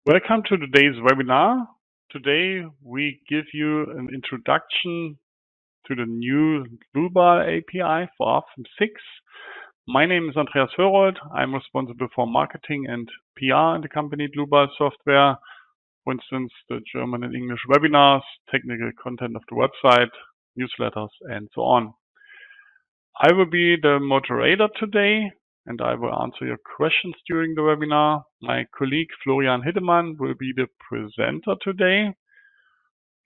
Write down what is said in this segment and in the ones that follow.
Welcome to today's webinar. Today we give you an introduction to the new Dlubal API for RFEM 6. My name is Andreas Hörold. I'm responsible for marketing and PR in the company Dlubal Software. For instance, the German and English webinars, technical content of the website, newsletters, and so on. I will be the moderator today, and I will answer your questions during the webinar. My colleague Florian Hiddemann will be the presenter today.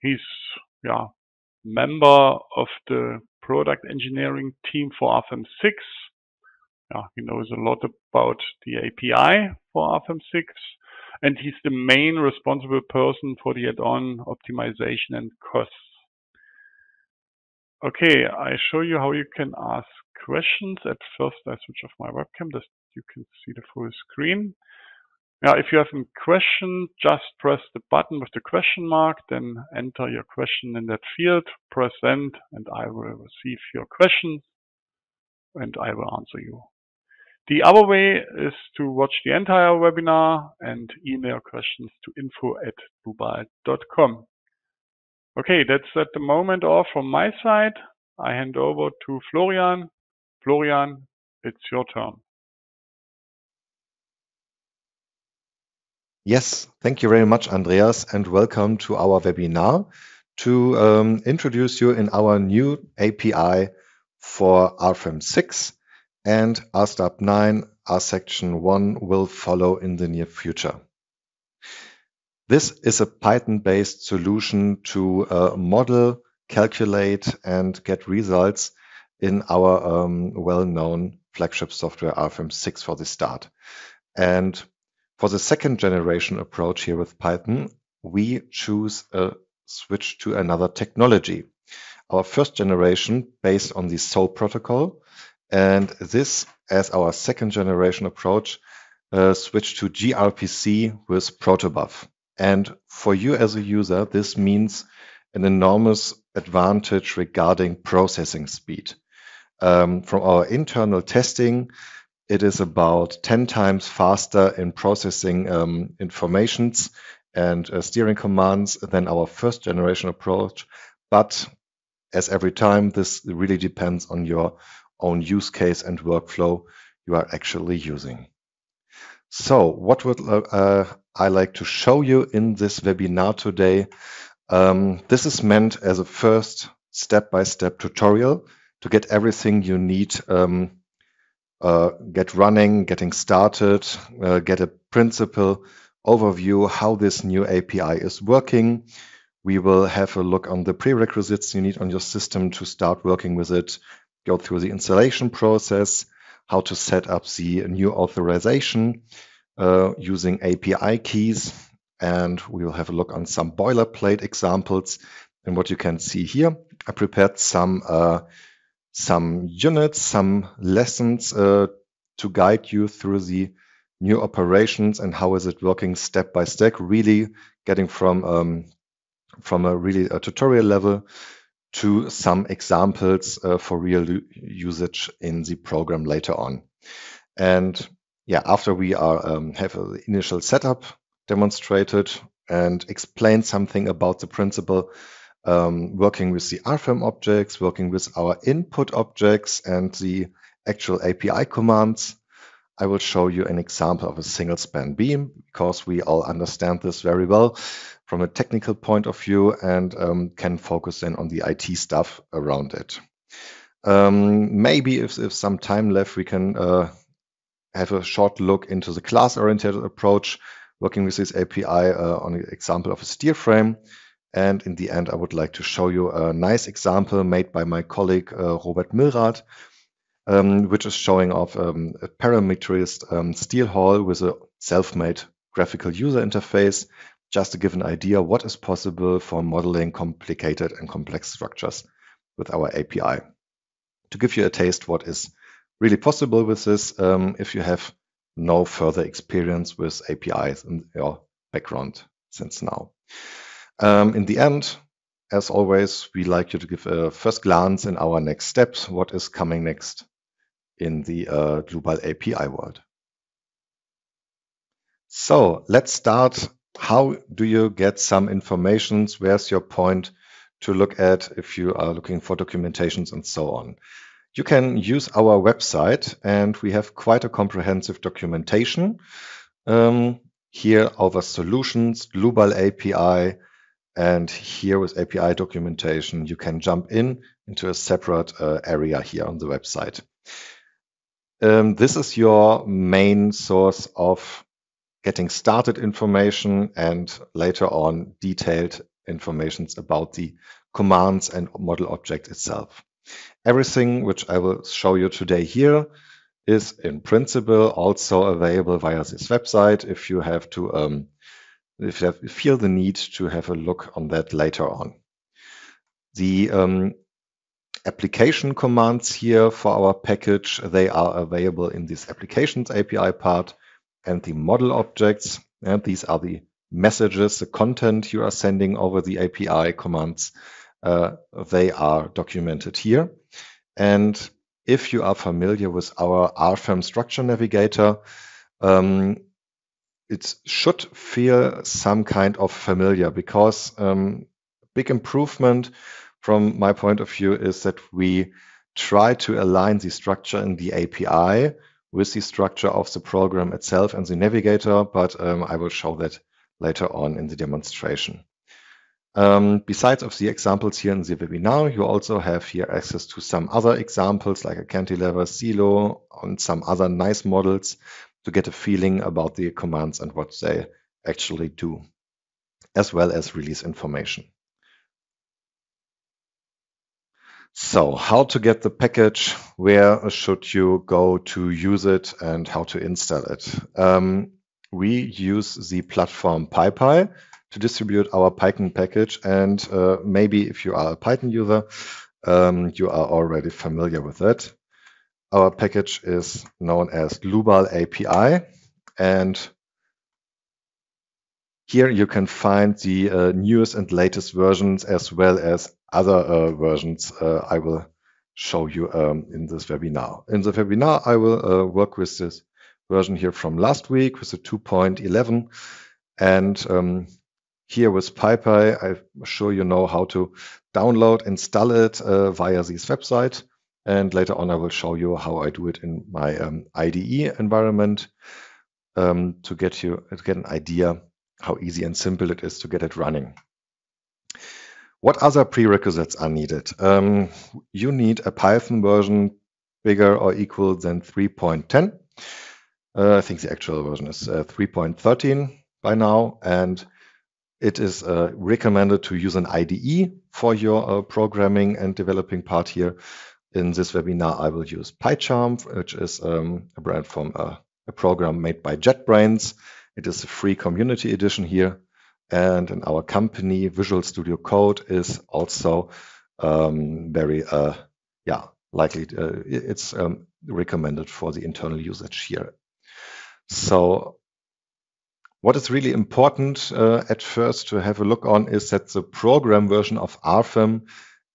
He's member of the product engineering team for RFEM 6. He knows a lot about the API for RFEM 6, and he's the main responsible person for the add-on optimization and costs. Okay, I show you how you can ask questions. At first, I switch off my webcam so you can see the full screen. If you have a question, just press the button with the question mark, then enter your question in that field, press send, and I will receive your questions and I will answer you. The other way is to watch the entire webinar and email questions to info@dlubal.com. Okay, that's at the moment all from my side. I hand over to Florian. Florian, it's your turn. Yes, thank you very much, Andreas, and welcome to our webinar to introduce you in our new API for RFEM 6, and RSTAP 9, R section 1 will follow in the near future. This is a Python-based solution to model, calculate, and get results in our well-known flagship software RFEM 6 for the start. And for the second generation approach here with Python, we choose a switch to another technology. Our first generation based on the SOAP protocol, and this as our second generation approach switched to gRPC with protobuf. And for you as a user, this means an enormous advantage regarding processing speed. From our internal testing, it is about 10 times faster in processing informations and steering commands than our first generation approach. But as every time, this really depends on your own use case and workflow you are actually using. So what would I like to show you in this webinar today? This is meant as a first step-by-step tutorial to get everything you need, get running, getting started, get a principle overview how this new API is working. We will have a look on the prerequisites you need on your system to start working with it, go through the installation process, how to set up the new authorization using API keys, and we will have a look on some boilerplate examples. And what you can see here, I prepared some units, some lessons to guide you through the new operations and how is it working step by step, really getting from a tutorial level to some examples for real usage in the program later on. And after we have an initial setup demonstrated and explained something about the principle, working with the RFEM objects, working with our input objects and the actual API commands, I will show you an example of a single span beam, because we all understand this very well from a technical point of view and can focus then on the IT stuff around it. Maybe if some time left, we can have a short look into the class-oriented approach, working with this API on an example of a steer frame. And in the end, I would like to show you a nice example made by my colleague Robert Milrath, which is showing off a parameterized steel hall with a self-made graphical user interface, just to give an idea what is possible for modeling complicated and complex structures with our API. To give you a taste what is really possible with this, if you have no further experience with APIs in your background since now. In the end, as always, we like you to give a first glance in our next steps, what is coming next in the Dlubal API world. So let's start how do you get some information? Where's your point to look at if you are looking for documentations and so on? You can use our website, and we have quite a comprehensive documentation. Here over solutions, Dlubal API, and here with API documentation, you can jump into a separate area here on the website. This is your main source of getting started information and later on detailed information about the commands and model object itself. Everything which I will show you today here is in principle also available via this website if you have to if you feel the need to have a look on that later on. The application commands here for our package, they are available in this applications API part, and the model objects, and these are the messages, the content you are sending over the API commands, they are documented here. And if you are familiar with our RFEM structure navigator, it should feel some kind of familiar, because big improvement from my point of view is that we try to align the structure in the API with the structure of the program itself and the navigator, but I will show that later on in the demonstration. Besides of the examples here in the webinar, you also have here access to some other examples like a cantilever, silo, and some other nice models to get a feeling about the commands and what they actually do, as well as release information. So how to get the package, where should you go to use it, and how to install it? We use the platform PyPy to distribute our Python package, and maybe if you are a Python user, you are already familiar with it. Our package is known as Dlubal API, and here you can find the newest and latest versions, as well as other versions I will show you in this webinar. In the webinar, I will work with this version here from last week with the 2.11, and here with PyPy, I'm sure you know how to download, install it via this website. And later on, I will show you how I do it in my IDE environment to get an idea how easy and simple it is to get it running. What other prerequisites are needed? You need a Python version bigger or equal than 3.10. I think the actual version is 3.13 by now, and it is recommended to use an IDE for your programming and developing part here. In this webinar, I will use PyCharm, which is a brand from a program made by JetBrains. It is a free community edition here. And in our company, Visual Studio Code is also very likely. It's recommended for the internal usage here. So what is really important at first to have a look on is that the program version of RFEM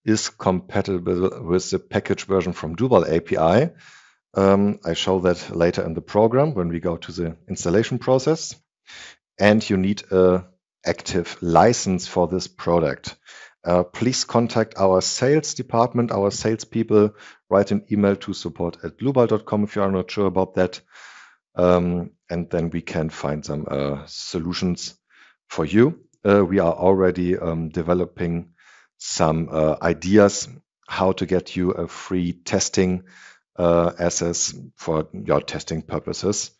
is compatible with the package version from Dlubal API. I show that later in the program when we go to the installation process. And you need an active license for this product. Please contact our sales department, our salespeople. Write an email to support@dlubal.com if you are not sure about that. And then we can find some solutions for you. We are already developing some ideas how to get you a free testing access for your testing purposes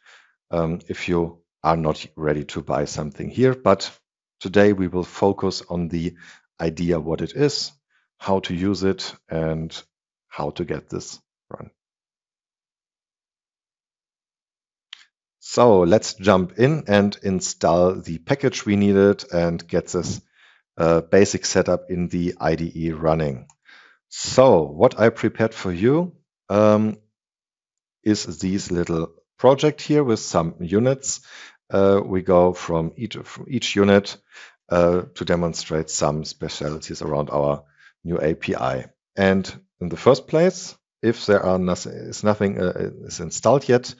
if you are not ready to buy something here. But today we will focus on the idea what it is, how to use it, and how to get this run. So let's jump in and install the package we needed and get this basic setup in the IDE running. So what I prepared for you is this little project here with some units. We go from each unit to demonstrate some specialties around our new API. And in the first place, if there are nothing is installed yet,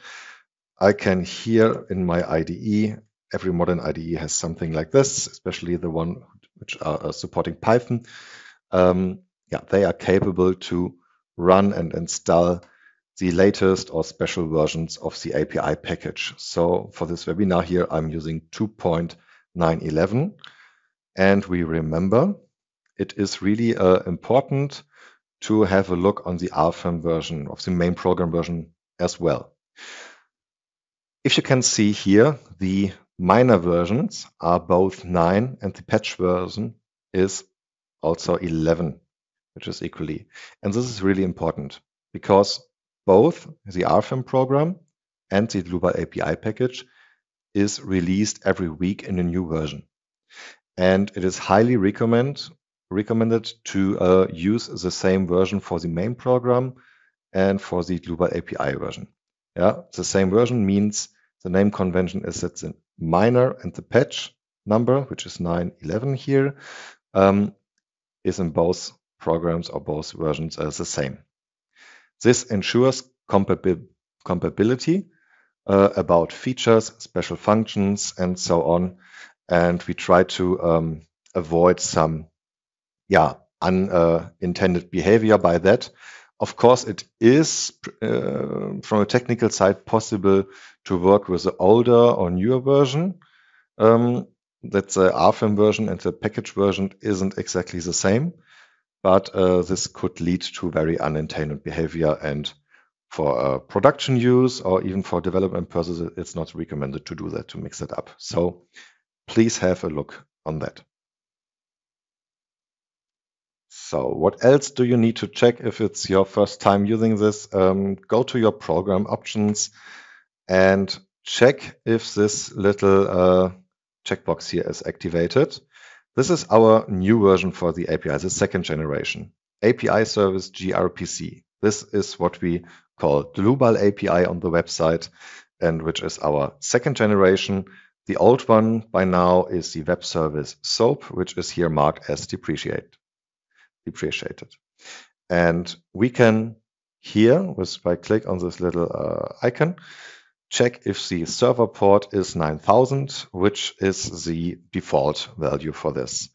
I can here in my IDE every modern IDE has something like this, especially the one which are supporting Python. Yeah, they are capable to run and install the latest or special versions of the API package. So for this webinar here, I'm using 2.911. And we remember it is really important to have a look on the RFEM version of the main program version as well. If you can see here, the minor versions are both 9 and the patch version is also 11, which is equally. And this is really important because both the RFEM program and the Dlubal API package is released every week in a new version. And it is highly recommended to use the same version for the main program and for the Dlubal API version. Yeah, the same version means the name convention is that the minor and the patch number, which is 911 here, is in both programs or both versions the same. This ensures compatibility about features, special functions, and so on. And we try to avoid some unintended behavior by that. Of course, it is from a technical side possible to work with the older or newer version. That the RFEM version and the package version isn't exactly the same, but this could lead to very unintended behavior. And for production use or even for development purposes, it's not recommended to do that, to mix it up. So please have a look on that. So what else do you need to check if it's your first time using this? Go to your program options and check if this little checkbox here is activated. This is our new version for the API, the second generation. API service gRPC. This is what we call Dlubal API on the website, and which is our second generation. The old one by now is the web service SOAP, which is here marked as depreciated. And we can here, by click on this little icon, check if the server port is 9000, which is the default value for this.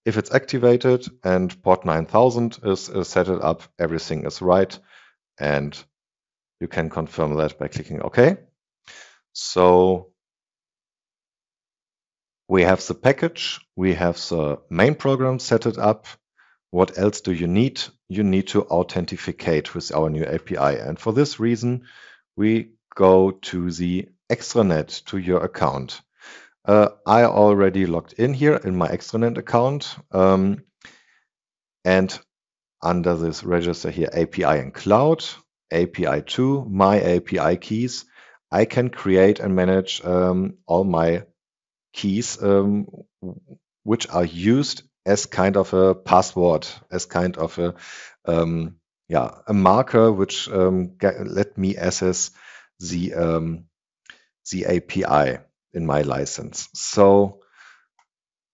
If it's activated and port 9000 is set it up, everything is right. And you can confirm that by clicking OK. So we have the package, we have the main program set it up. What else do you need? You need to authenticate with our new API. And for this reason, we go to the extranet, to your account. I already logged in here in my extranet account. And under this register here, API and Cloud, API 2, my API keys, I can create and manage all my keys which are used as kind of a password, as kind of a marker which let me access the API in my license. So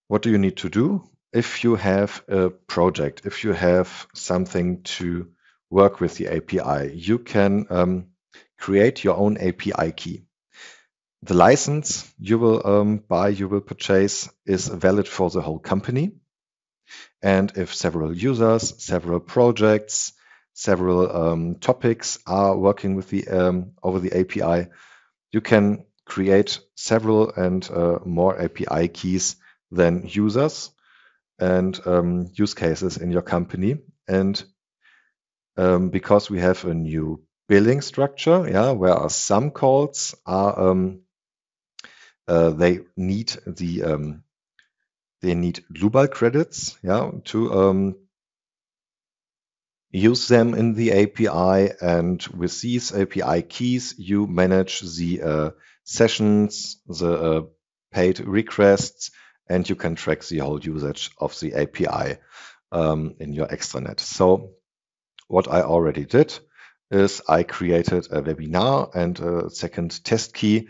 what do you need to do? If you have a project, if you have something to work with the API, you can create your own API key. The license you will purchase is valid for the whole company. And if several users, several projects, several topics are working with the over the API, you can create several and more API keys than users and use cases in your company. And because we have a new billing structure, where some calls are they need Dlubal credits, to use them in the API. And with these API keys, you manage the sessions, the paid requests, and you can track the whole usage of the API in your extranet. So what I already did is I created a webinar and a second test key.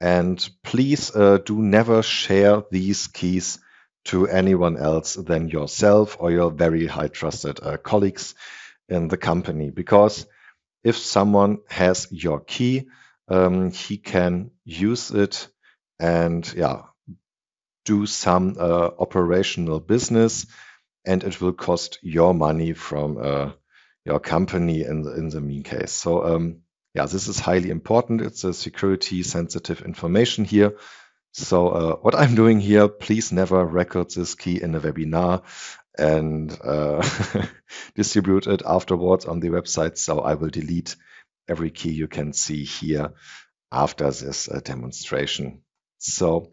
And please do never share these keys to anyone else than yourself or your very high trusted colleagues in the company. Because if someone has your key, he can use it and do some operational business, and it will cost your money from your company in the mean case. So this is highly important. It's a security sensitive information here. So what I'm doing here, please never record this key in a webinar and distribute it afterwards on the website. So I will delete every key you can see here after this demonstration. So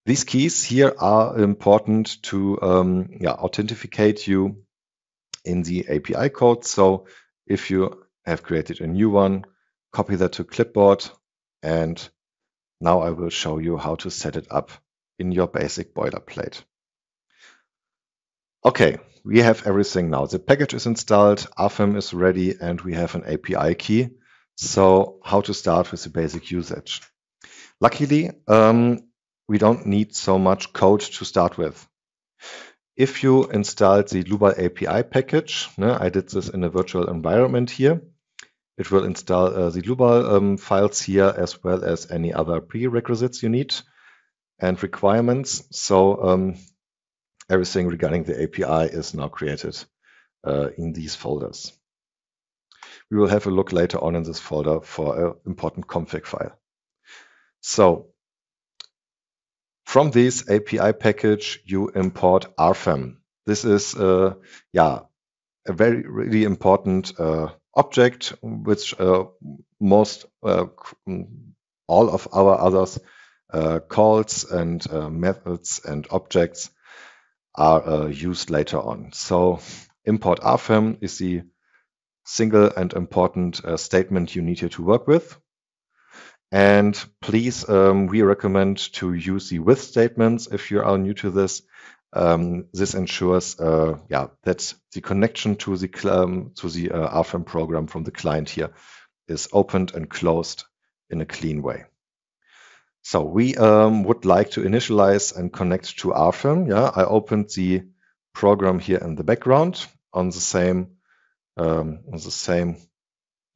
these keys here are important to authenticate you in the API code. So if you have created a new one, copy that to clipboard, and now I will show you how to set it up in your basic boilerplate. Okay, we have everything now. The package is installed, RFEM is ready, and we have an API key. So how to start with the basic usage? Luckily, we don't need so much code to start with. If you installed the Dlubal API package, I did this in a virtual environment here. It will install the Dlubal files here, as well as any other prerequisites you need and requirements. So everything regarding the API is now created in these folders. We will have a look later on in this folder for an important config file. So from this API package, you import RFEM. This is a really important object, which most all of our others calls and methods and objects are used later on. So import RFEM is the single and important statement you need here to work with. And please, we recommend to use the with statements if you are new to this. This ensures that the connection to the RFEM program from the client here is opened and closed in a clean way. So we would like to initialize and connect to RFEM. I opened the program here in the background on the same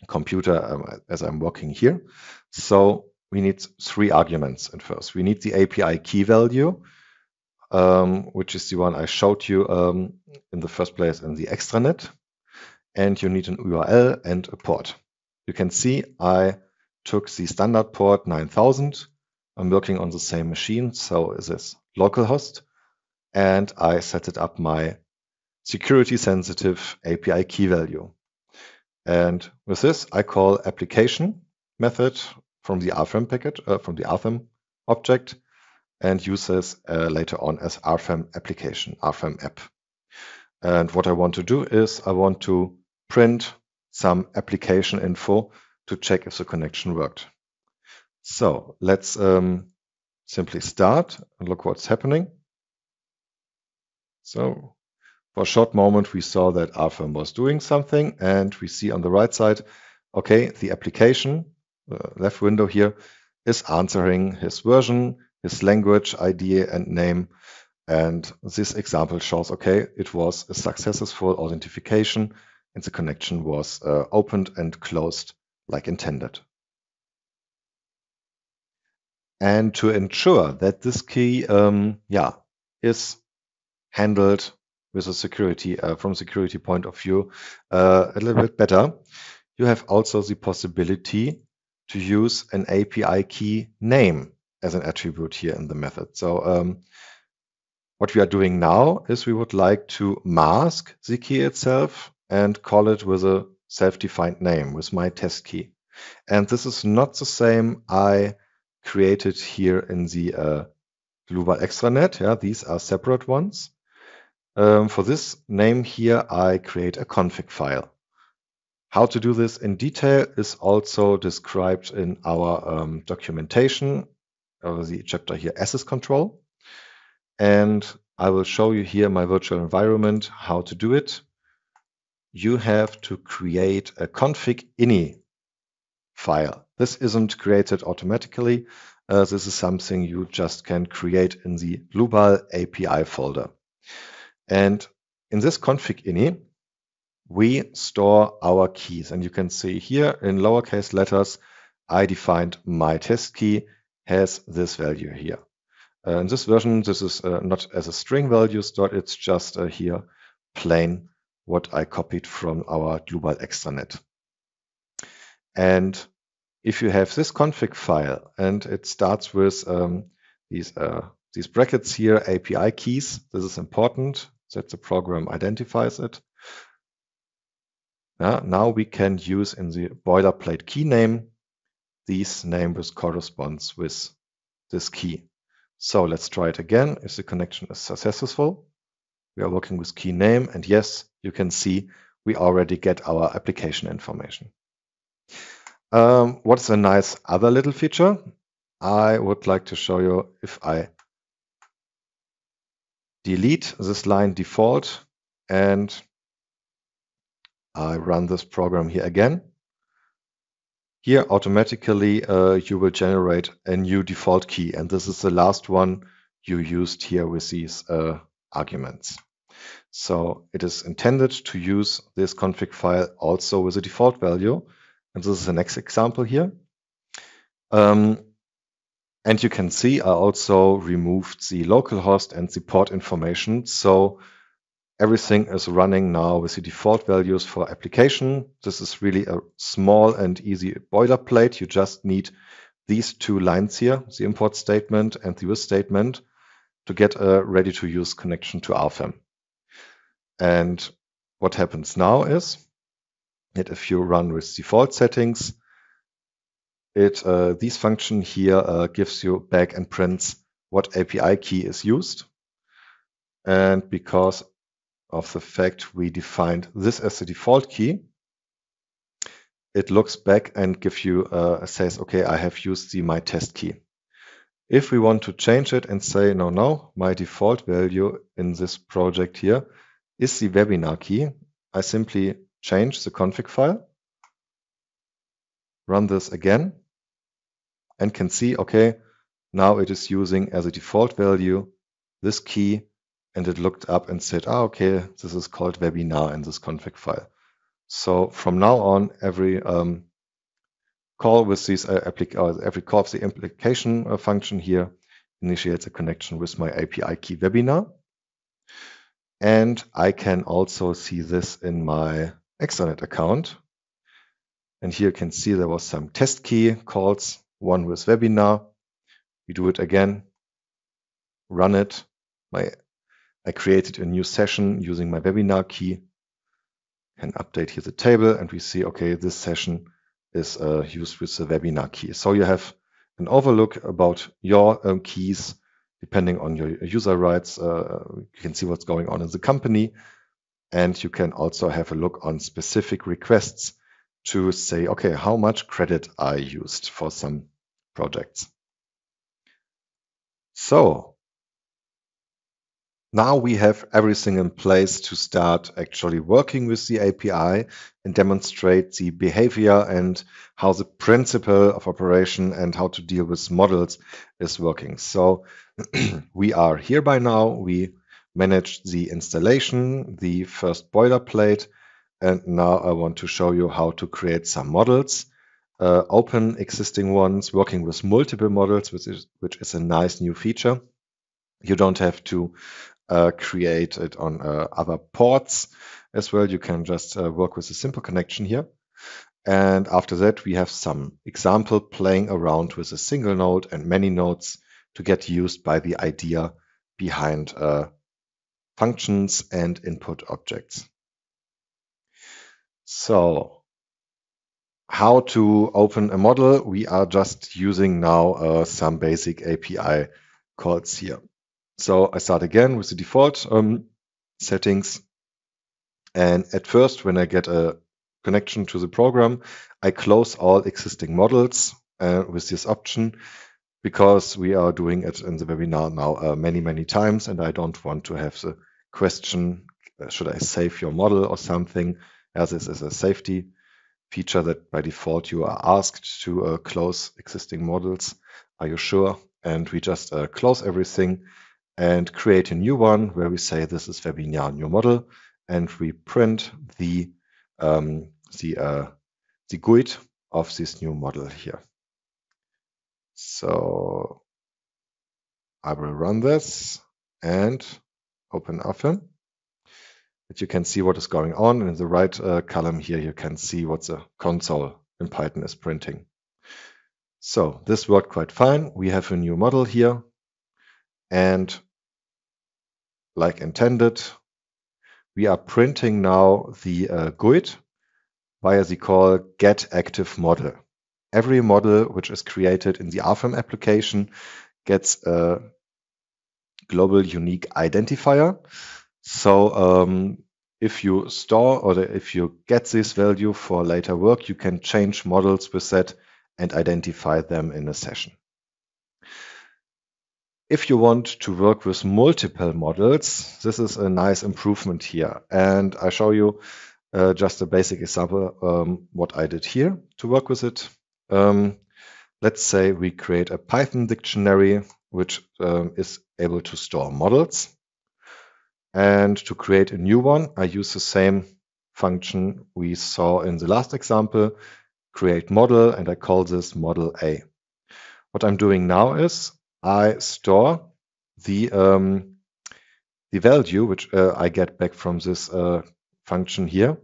computer as I'm working here. So we need 3 arguments at first. We need the API key value, which is the one I showed you in the first place in the extranet. And you need an URL and a port. You can see I took the standard port 9000. I'm working on the same machine, so this is localhost. And I set it up my security sensitive API key value. And with this, I call application method from the RFEM package, from the RFEM object, and use this later on as RFEM application, RFEM app. And what I want to do is I want to print some application info to check if the connection worked. So let's simply start and look what's happening. So for a short moment, we saw that RFEM was doing something, and we see on the right side, okay, the application, left window here, is answering his version, his language, ID, and name. And this example shows, okay, it was a successful authentication, and the connection was opened and closed like intended. And to ensure that this key, is handled with a security, from security point of view, a little bit better, you have also the possibility to use an API key name as an attribute here in the method. So what we are doing now is we would like to mask the key itself and call it with a self-defined name, with my test key. And this is not the same I created here in the Dlubal extranet. These are separate ones. For this name here, I create a config file. How to do this in detail is also described in our documentation, the chapter here, access control. And I will show you here my virtual environment, how to do it. You have to create a config ini file. This isn't created automatically. This is something you just can create in the Dlubal API folder. And in this config ini, we store our keys. And you can see here in lowercase letters, I defined my test key has this value here. In this version, this is not as a string value stored, it's just here plain what I copied from our Dlubal extranet. And if you have this config file and it starts with these brackets here, API keys, this is important that the program identifies it. Now we can use in the boilerplate key name this name which corresponds with this key. So let's try it again. If the connection is successful, we are working with key name, and yes, you can see we already get our application information. What's a nice other little feature? I would like to show you if I delete this line default and I run this program here again. Here automatically you will generate a new default key, and this is the last one you used here with these arguments. So it is intended to use this config file also with a default value, and this is the next example here. And you can see I also removed the localhost and the port information, so everything is running now with the default values for application. This is really a small and easy boilerplate. You just need these two lines here, the import statement and the use statement, to get a ready-to-use connection to RFEM. And what happens now is that if you run with default settings, this function here gives you back and prints what API key is used. And because of the fact we defined this as the default key, it looks back and gives you says, okay, I have used the my test key. If we want to change it and say, no, my default value in this project here is the webinar key, I simply change the config file, run this again, and can see, okay, now it is using as a default value this key. And it looked up and said, okay, this is called webinar in this config file. So from now on, every call with these every call of the application function here initiates a connection with my API key webinar. And I can also see this in my extranet account. And here you can see there was some test key calls, one with webinar. We do it again, run it. I created a new session using my webinar key, can update here the table, and we see, okay, this session is used with the webinar key. So you have an overlook about your keys, depending on your user rights. You can see what's going on in the company, and you can also have a look on specific requests to say, okay, how much credit I used for some projects. So now we have everything in place to start actually working with the API and demonstrate the behavior and how the principle of operation and how to deal with models is working. So we are here by now. We managed the installation, the first boilerplate, and now I want to show you how to create some models, open existing ones, working with multiple models, which is a nice new feature. You don't have to create it on other ports as well. You can just work with a simple connection here. And after that, we have some example playing around with a single node and many nodes to get used by the idea behind functions and input objects. So how to open a model? We are just using now some basic API calls here. So I start again with the default settings. And at first, when I get a connection to the program, I close all existing models with this option, because we are doing it in the webinar now many times, and I don't want to have the question, should I save your model or something, as this is a safety feature that by default you are asked to close existing models. Are you sure? And we just close everything and create a new one where we say this is webinar new model, and we print the GUID of this new model here. So I will run this and open RFEM. But you can see what is going on. In the right column here, you can see what the console in Python is printing. So this worked quite fine. We have a new model here. And like intended, we are printing now the GUID via the call getActiveModel. Every model which is created in the RFEM application gets a global unique identifier. So if you store or if you get this value for later work, you can change models with that and identify them in a session. If you want to work with multiple models, this is a nice improvement here. And I show you just a basic example what I did here to work with it. Let's say we create a Python dictionary which is able to store models. And to create a new one, I use the same function we saw in the last example, create model, and I call this model A. What I'm doing now is I store the value which I get back from this function here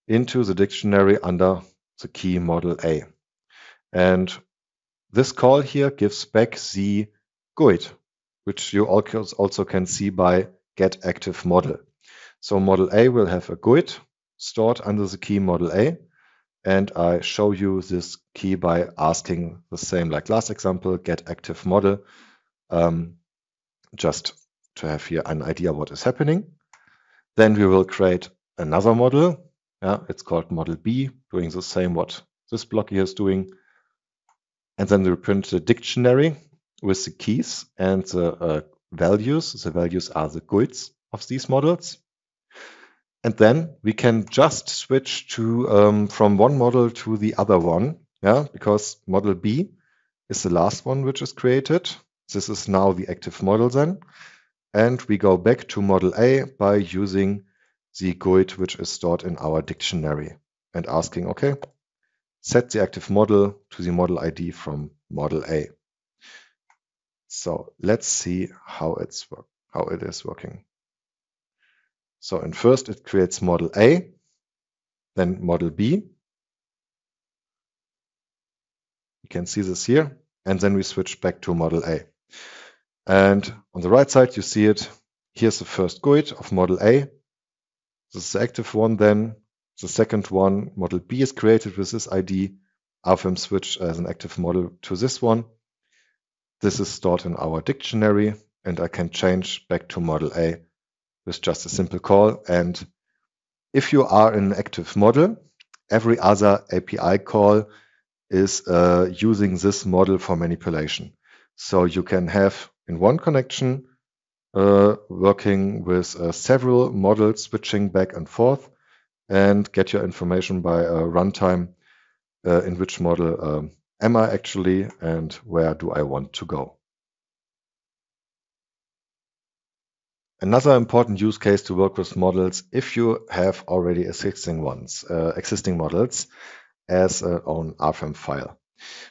into the dictionary under the key model A. And this call here gives back the GUID, which you also can see by getActiveModel. So model A will have a GUID stored under the key model A. And I show you this key by asking the same like last example, getActiveModel, just to have here an idea what is happening. Then we will create another model. It's called model B, doing the same what this block here is doing. And then we print the dictionary with the keys and the values. The values are the GUIDs of these models. And then we can just switch to from one model to the other one, because model B is the last one which is created. This is now the active model then. And we go back to model A by using the GUID which is stored in our dictionary and asking, okay, set the active model to the model ID from model A. So let's see how it is working. So in first it creates model A, then model B. You can see this here, and then we switch back to model A. And on the right side you see it. Here's the first GUID of model A. This is the active one then. The second one, model B, is created with this ID. RFEM switched as an active model to this one. This is stored in our dictionary, and I can change back to model A with just a simple call. And if you are in an active model, every other API call is using this model for manipulation. So you can have in one connection working with several models switching back and forth and get your information by runtime in which model am I actually and where do I want to go. Another important use case to work with models if you have already existing models as an own RFEM file.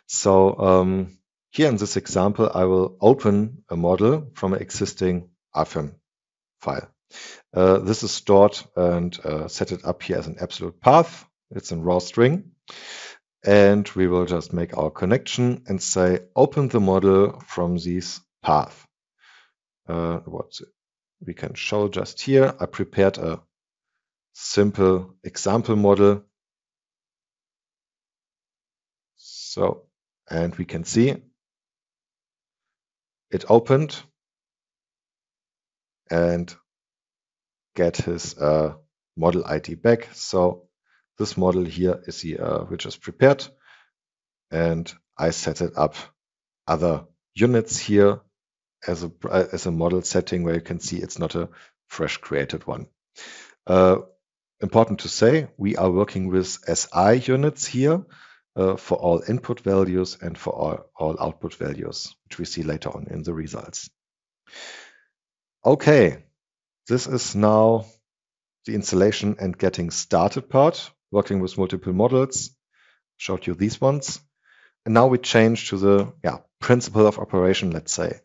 So here in this example, I will open a model from an existing RFEM file. This is stored and set it up here as an absolute path. It's in raw string. And we will just make our connection and say, open the model from this path. What we can show just here. I prepared a simple example model. So, and we can see it opened and get his model ID back. So this model here is the which is prepared, and I set it up other units here as a model setting where you can see it's not a fresh created one. Important to say, we are working with SI units here for all input values and for all output values, which we see later on in the results. Okay, this is now the installation and getting started part, working with multiple models. Showed you these ones. And now we change to the principle of operation, let's say,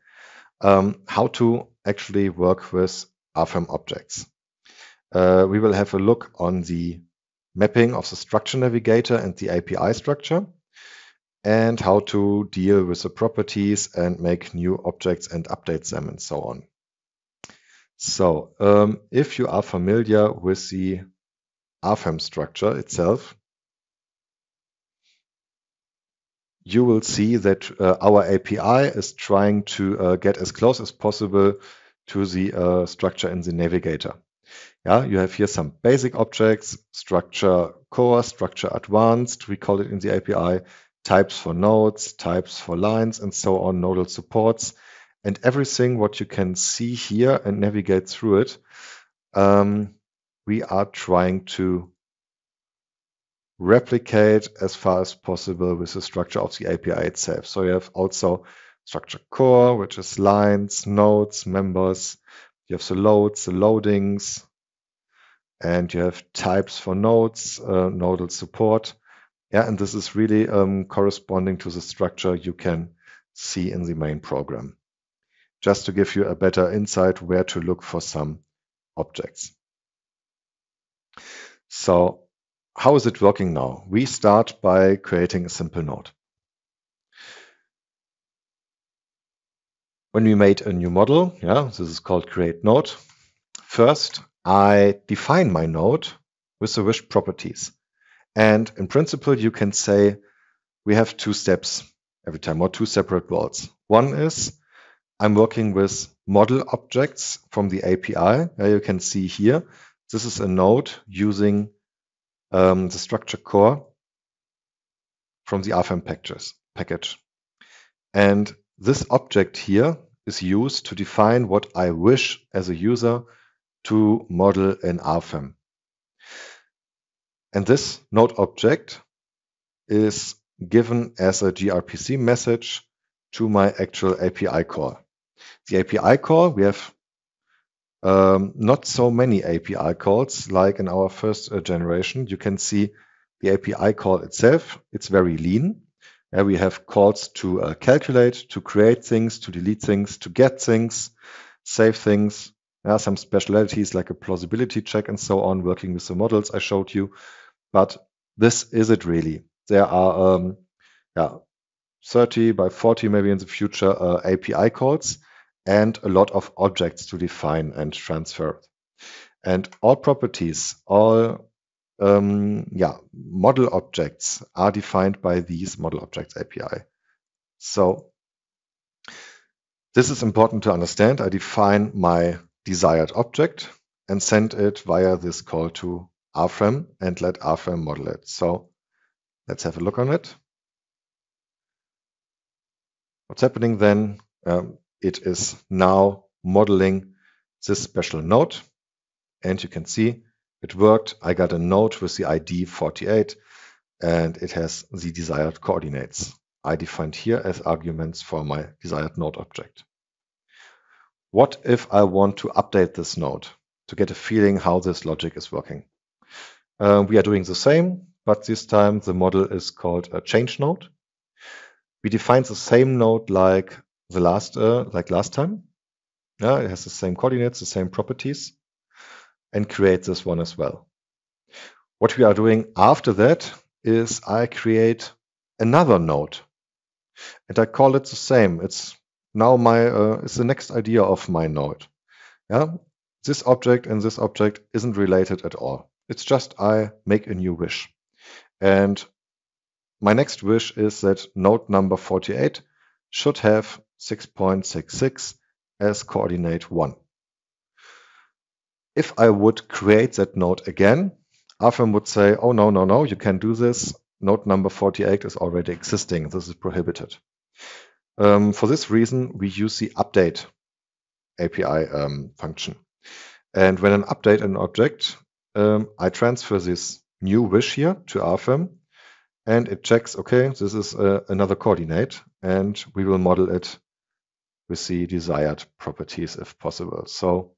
how to actually work with RFEM objects. We will have a look on the mapping of the structure navigator and the API structure, and how to deal with the properties and make new objects and update them and so on. So if you are familiar with the RFEM structure itself, you will see that our API is trying to get as close as possible to the structure in the navigator. Yeah, you have here some basic objects, structure core, structure advanced, we call it in the API, types for nodes, types for lines, and so on, nodal supports. And everything what you can see here and navigate through it, we are trying to replicate as far as possible with the structure of the API itself. So you have also structure core, which is lines, nodes, members. You have the loads, the loadings, and you have types for nodes, nodal support. Yeah, and this is really corresponding to the structure you can see in the main program. Just to give you a better insight where to look for some objects. So how is it working now? We start by creating a simple node. When we made a new model, yeah, this is called create node. First, I define my node with the wished properties. And in principle, you can say we have two steps every time, or two separate worlds. One is I'm working with model objects from the API. You can see here, this is a node using the structure core from the RFEM package. And this object here is used to define what I wish as a user to model in RFEM. And this node object is given as a gRPC message to my actual API call. The API call, we have not so many API calls like in our first generation. You can see the API call itself, it's very lean. We have calls to calculate, to create things, to delete things, to get things, save things. Some specialities like a plausibility check and so on, working with the models I showed you. But this is it really. There are 30 by 40 maybe in the future API calls and a lot of objects to define and transfer. And all properties, all model objects are defined by these model objects API. So this is important to understand. I define my desired object and send it via this call to RFEM and let RFEM model it. So let's have a look on it. What's happening then? It is now modeling this special node, and you can see it worked. I got a node with the ID 48, and it has the desired coordinates I defined here as arguments for my desired node object. What if I want to update this node to get a feeling how this logic is working? We are doing the same, but this time the model is called a change node. We define the same node like the last time. It has the same coordinates, the same properties, and create this one as well. What we are doing after that is I create another node, and I call it the same. It's now it's the next idea of my node. This object and this object isn't related at all. It's just I make a new wish. And my next wish is that node number 48 should have 6.66 as coordinate 1. If I would create that node again, RFEM would say, oh, no, you can't do this. Node number 48 is already existing. This is prohibited. For this reason, we use the update API function. And when I update an object, I transfer this new wish here to RFEM, and it checks, okay, this is another coordinate, and we will model it with the desired properties if possible. So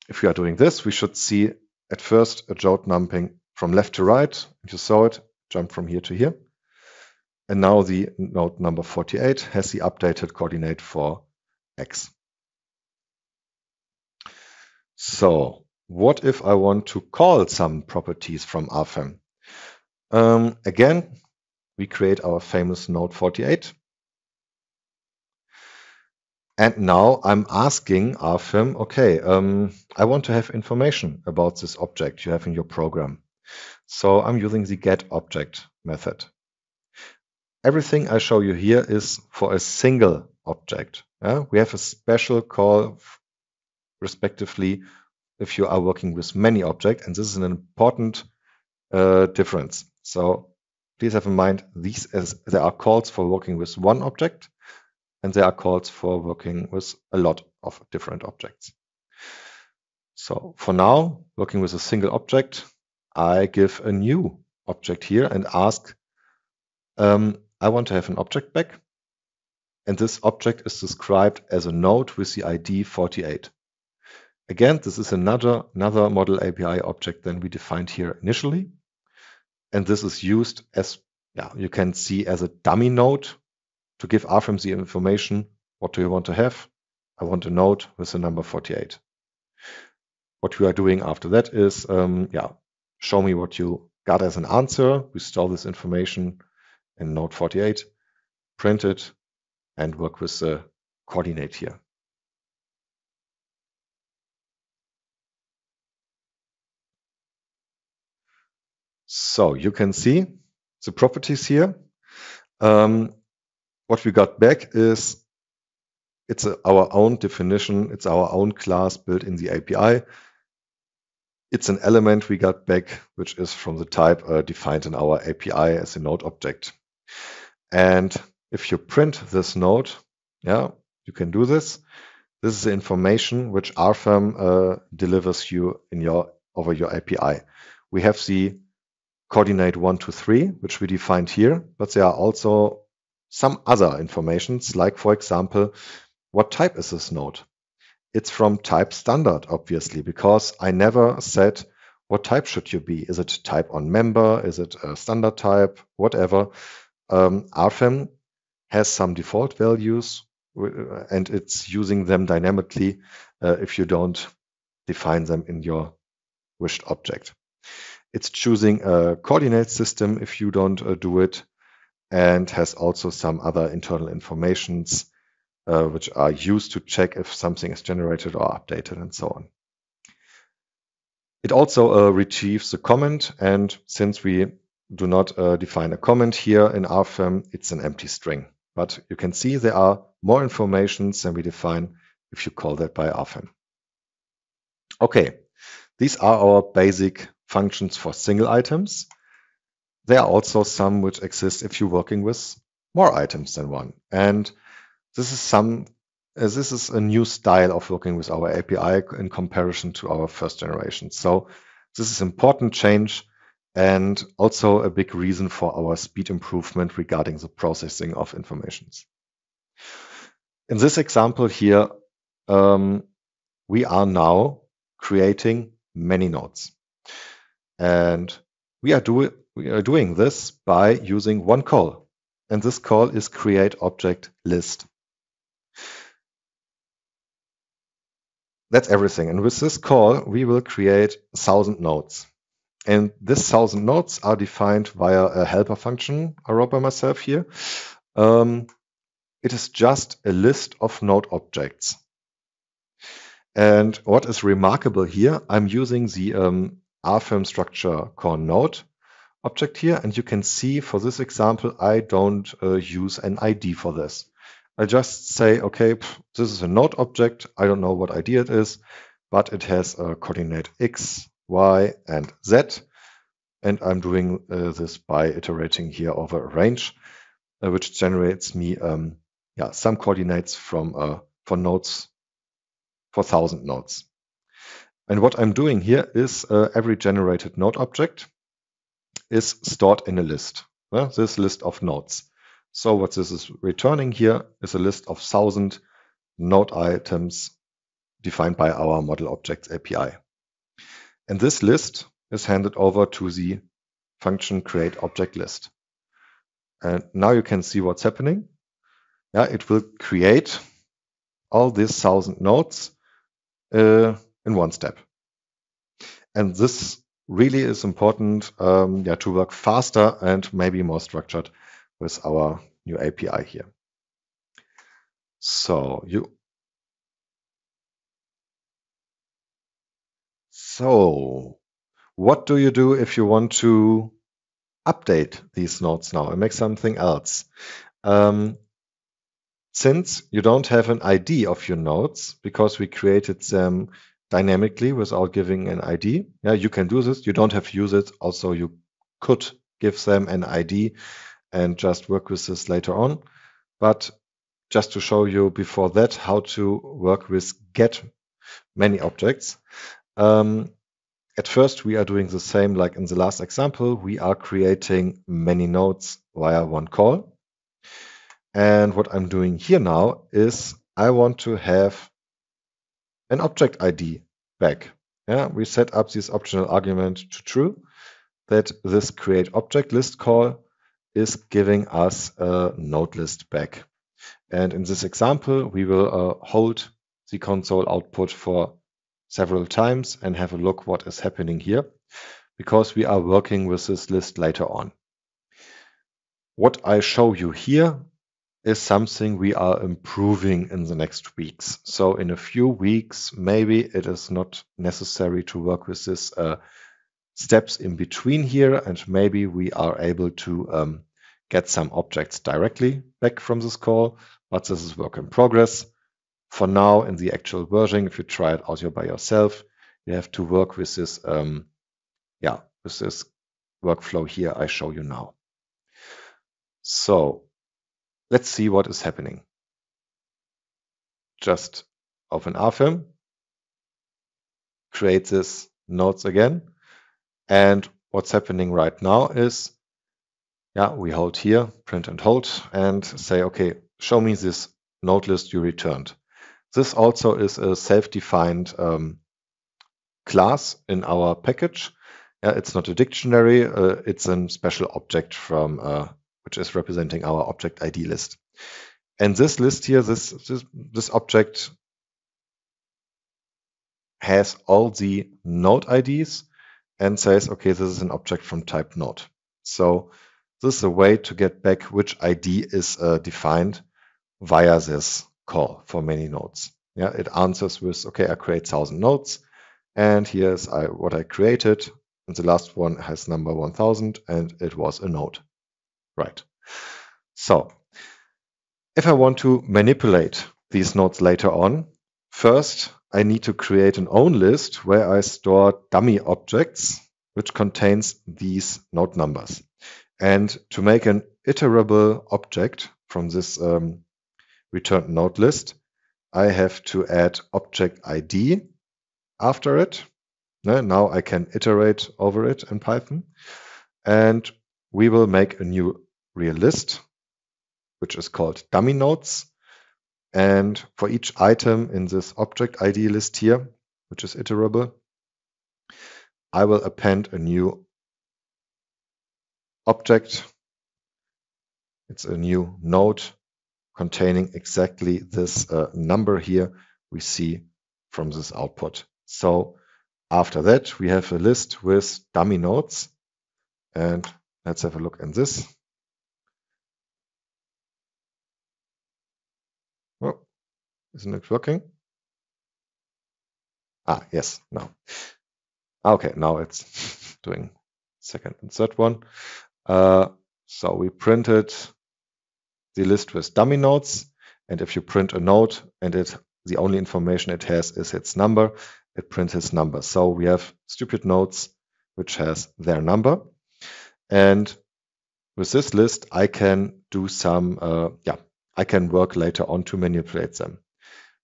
if we are doing this, we should see at first a jolt numping from left to right. You saw it, jump from here to here. And now the node number 48 has the updated coordinate for X. So what if I want to call some properties from RFEM? Again, we create our famous node 48. And now I'm asking RFEM, okay, I want to have information about this object you have in your program. So I'm using the getObject method. Everything I show you here is for a single object. We have a special call respectively if you are working with many objects, and this is an important difference. So please have in mind there are calls for working with one object, and there are calls for working with a lot of different objects. So for now, working with a single object, I give a new object here and ask, I want to have an object back. And this object is described as a node with the ID 48. Again, this is another model API object than we defined here initially. And this is used as, you can see, as a dummy node to give RFEM the information. What do you want to have? I want a node with the number 48. What we are doing after that is, show me what you got as an answer. We store this information in node 48, print it, and work with the coordinate here. So you can see the properties here. What we got back is it's our own definition. It's our own class built in the API. It's an element we got back, which is from the type defined in our API as a node object. And if you print this node, you can do this. This is the information which RFEM delivers you over your API. We have the coordinate 1, 2, 3, which we defined here, but there are also some other informations, like, for example, what type is this node? It's from type standard, obviously, because I never said what type should you be. Is it type on member? Is it a standard type? Whatever. RFEM has some default values, and it's using them dynamically if you don't define them in your wished object. It's choosing a coordinate system if you don't do it, and has also some other internal informations which are used to check if something is generated or updated and so on. It also retrieves the comment, and since we do not define a comment here in RFEM, it's an empty string. But you can see there are more information than we define if you call that by RFEM. Okay, these are our basic functions for single items. There are also some which exist if you're working with more items than one. And this is a new style of working with our API in comparison to our first generation. So this is an important change and also a big reason for our speed improvement regarding the processing of informations. In this example here, we are now creating many nodes. And we are doing this by using one call. And this call is create object list. That's everything. And with this call, we will create 1,000 nodes. And this 1,000 nodes are defined via a helper function I wrote by myself here. It is just a list of node objects. And what is remarkable here, I'm using the RFEM structure core node object here. And you can see for this example, I don't use an ID for this. I just say, okay, this is a node object. I don't know what ID it is, but it has a coordinate X, Y, and Z. And I'm doing this by iterating here over a range, which generates me some coordinates for nodes, for 1,000 nodes. And what I'm doing here is every generated node object is stored in a list, this list of nodes. So what this is returning here is a list of 1,000 node items defined by our model objects API. And this list is handed over to the function create object list. And now you can see what's happening. Yeah, it will create all these 1,000 nodes in one step. And this really is important to work faster and maybe more structured with our new API here. So what do you do if you want to update these nodes now and make something else? Since you don't have an ID of your nodes because we created them dynamically without giving an ID, yeah, you can do this. You don't have to use it. Also, you could give them an ID and just work with this later on. But just to show you before that how to work with get many objects. At first, we are doing the same like in the last example. We are creating many nodes via one call. And what I'm doing here now is I want to have an object ID back. Yeah, we set up this optional argument to true, that this create object list call is giving us a node list back. And in this example, we will hold the console output for several times and have a look what is happening here, because we are working with this list later on. What I show you here is something we are improving in the next weeks. So in a few weeks, maybe it is not necessary to work with this steps in between here, and maybe we are able to get some objects directly back from this call, but this is work in progress. For now, in the actual version, if you try it out here by yourself, you have to work with this, with this workflow here I show you now. So let's see what is happening. Just open RFEM, create this nodes again, and what's happening right now is, we hold here, print and hold, and say, okay, show me this node list you returned. This also is a self-defined class in our package. It's not a dictionary, it's a special object from which is representing our object ID list. And this list here, this object has all the node IDs and says, okay, this is an object from type node. So this is a way to get back which ID is defined via this call for many nodes. Yeah, it answers with, okay, I create 1,000 nodes, and here's what I created. And the last one has number 1,000, and it was a node. Right. So if I want to manipulate these nodes later on, first I need to create an own list where I store dummy objects which contains these node numbers. And to make an iterable object from this returned node list, I have to add object ID after it. Now I can iterate over it in Python. And we will make a new real list, which is called dummy nodes. And for each item in this object ID list here, which is iterable, I will append a new object. It's a new node containing exactly this number here we see from this output. So after that, we have a list with dummy nodes. And let's have a look at this. Oh, isn't it working? Yes, now. Okay, now it's doing second and third one. So we printed the list with dummy nodes. And if you print a node and the only information it has is its number, it prints its number. So we have stupid nodes which has their number. And with this list, I can do some, I can work later on to manipulate them.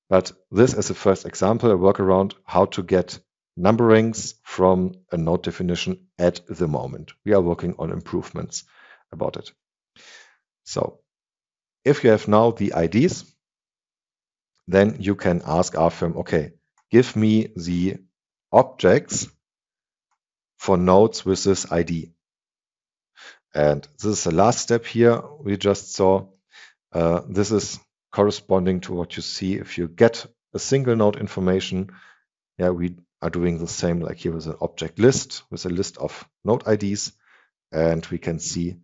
But this is the first example, a workaround how to get numberings from a node definition at the moment. We are working on improvements about it. So if you have now the IDs, then you can ask RFEM, okay, give me the objects for nodes with this ID. And this is the last step here we just saw. This is corresponding to what you see if you get a single node information. Yeah, we are doing the same like here with an object list, with a list of node IDs. And we can see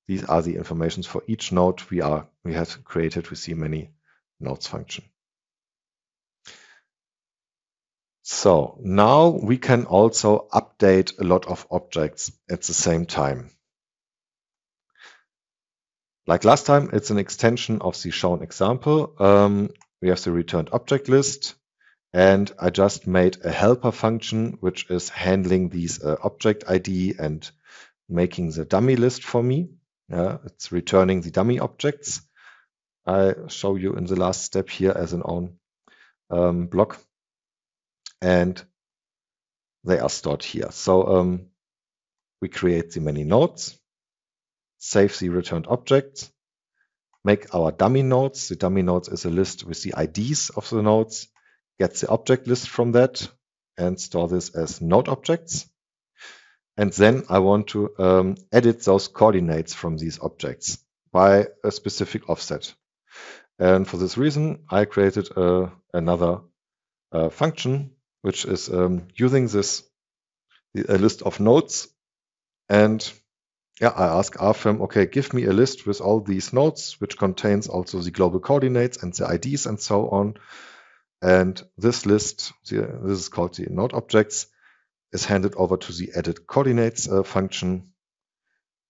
these are the informations for each node we have created with the many nodes function. So now we can also update a lot of objects at the same time. Like last time, it's an extension of the shown example. We have the returned object list, and I just made a helper function which is handling these object ID and making the dummy list for me. It's returning the dummy objects. I show you in the last step here as an own block. And they are stored here. So we create the many nodes, save the returned objects, make our dummy nodes. The dummy nodes is a list with the IDs of the nodes, get the object list from that, and store this as node objects. And then I want to edit those coordinates from these objects by a specific offset. And for this reason, I created another function which is using this a list of nodes. And yeah, I ask RFEM, okay, give me a list with all these nodes, which contains also the global coordinates and the IDs and so on. And this list, this is called the node objects, is handed over to the edit coordinates function.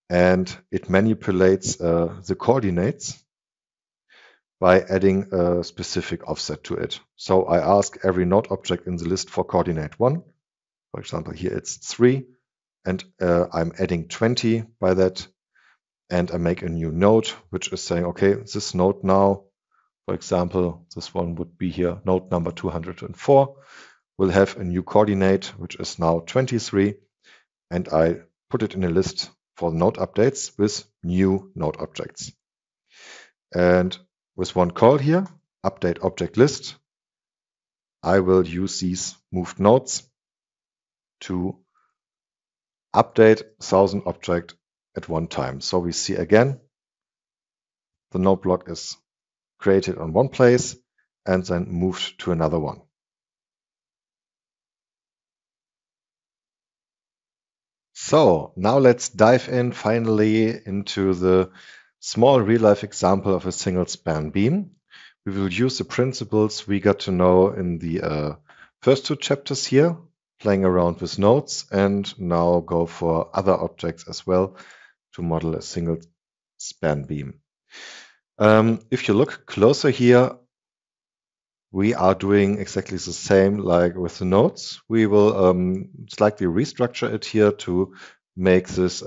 And it manipulates the coordinates by adding a specific offset to it. So I ask every node object in the list for coordinate 1. For example, here it's 3. And I'm adding 20 by that. And I make a new node, which is saying, okay, this node now, for example, this one would be here, node number 204, will have a new coordinate, which is now 23. And I put it in a list for node updates with new node objects. And with one call here, update object list, I will use these moved nodes to update 1000 objects at one time. So we see again, the node block is created on one place and then moved to another one. So now let's dive in finally into the small real-life example of a single span beam. We will use the principles we got to know in the first 2 chapters here, playing around with nodes, and now go for other objects as well to model a single span beam. If you look closer here, we are doing exactly the same like with the nodes. We will slightly restructure it here to make this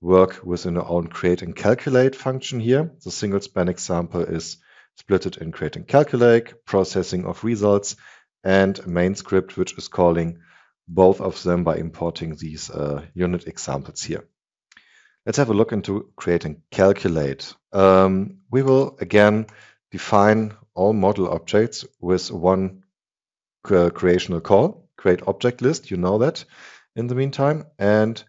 work within our own create and calculate function here. The single span example is split it in create and calculate, processing of results, and a main script which is calling both of them by importing these unit examples here. Let's have a look into create and calculate. We will again define all model objects with one creational call, create object list, you know that in the meantime. And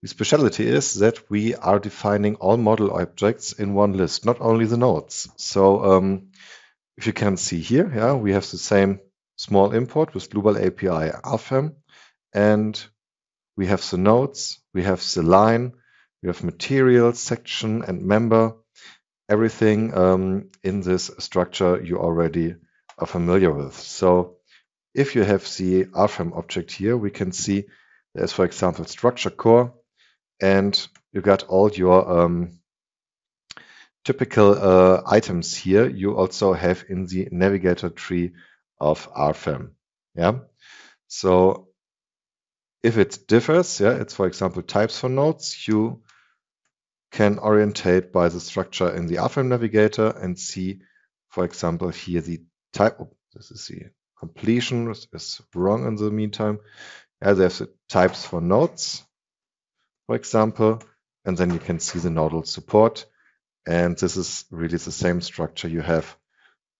the speciality is that we are defining all model objects in one list, not only the nodes. So if you can see here, yeah, we have the same small import with Dlubal API RFEM, and we have the nodes, we have the line, we have material, section, and member. Everything in this structure you already are familiar with. So if you have the RFEM object here, we can see there's, for example, structure core, and you got all your typical items here. You also have in the navigator tree of RFEM. Yeah. So if it differs, yeah, it's, for example, types for nodes, you can orientate by the structure in the RFEM navigator and see, for example, here the type. Oh, this is the completion is wrong in the meantime. Yeah, there's the types for nodes, for example, and then you can see the nodal support. And this is really the same structure you have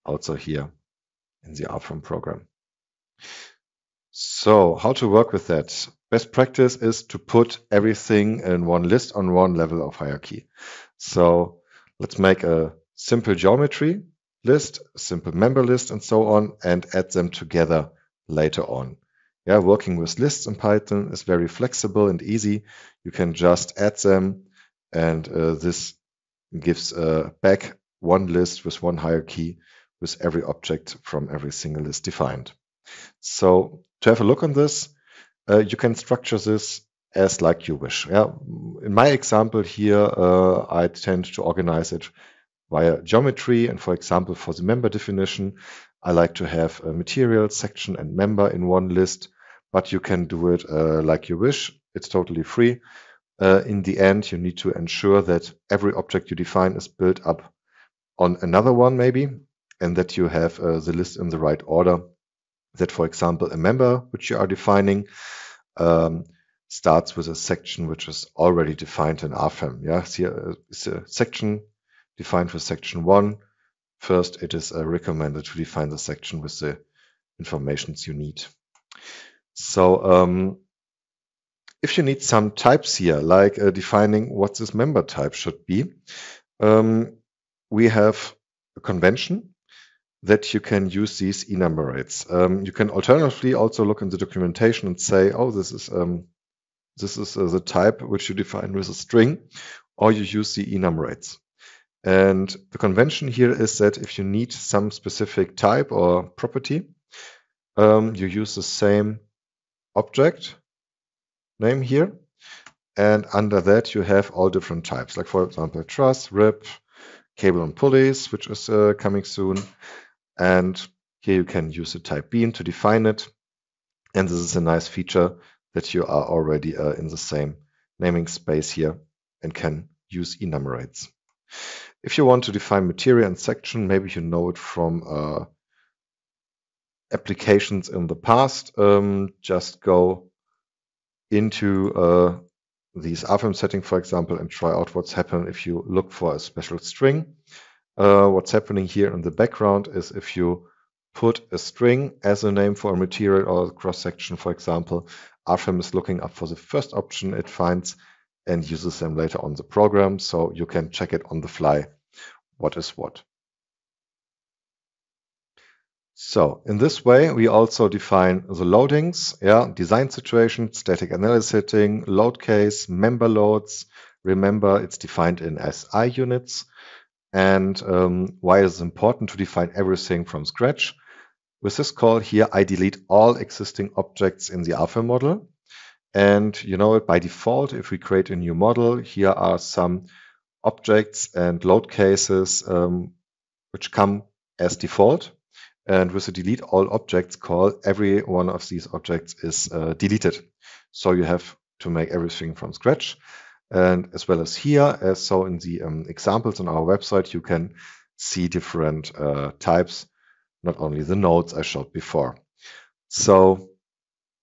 also here in the RFEM program. So how to work with that? best practice is to put everything in one list on one level of hierarchy. So let's make a simple geometry list, a simple member list, and so on, and add them together later on. Yeah, working with lists in Python is very flexible and easy. You can just add them, and this gives back one list with one hierarchy with every object from every single list defined. So to have a look on this, you can structure this as like you wish. Yeah, in my example here, I tend to organize it via geometry, and for example, for the member definition, I like to have a material, section, and member in one list, but you can do it like you wish. It's totally free. In the end, you need to ensure that every object you define is built up on another one maybe, and that you have the list in the right order. That, for example, a member which you are defining starts with a section which is already defined in RFEM. Yeah, here is a section defined with section 1. First, it is recommended to define the section with the informations you need. So if you need some types here, like defining what this member type should be, we have a convention that you can use these enumerates. You can alternatively also look in the documentation and say, oh, this is the type which you define with a string, or you use the enumerates. And the convention here is that if you need some specific type or property, you use the same object name here. And under that, you have all different types, like, for example, truss, rib, cable and pulleys, which is coming soon. And here you can use the type bean to define it. And this is a nice feature that you are already in the same naming space here and can use enumerates. If you want to define material and section, maybe you know it from applications in the past, just go into these RFEM setting, for example, and try out what's happening if you look for a special string. What's happening here in the background is if you put a string as a name for a material or a cross-section, for example, RFEM is looking up for the first option it finds and uses them later on the program, so you can check it on the fly, what is what. So in this way, we also define the loadings, design situation, static analysis setting, load case, member loads. Remember, it's defined in SI units. And why is it important to define everything from scratch? With this call here, I delete all existing objects in the RFEM model. And you know it by default, if we create a new model, here are some objects and load cases which come as default. And with the delete all objects call, every one of these objects is deleted. So you have to make everything from scratch. And as well as here, as so in the examples on our website, you can see different types, not only the nodes I showed before. So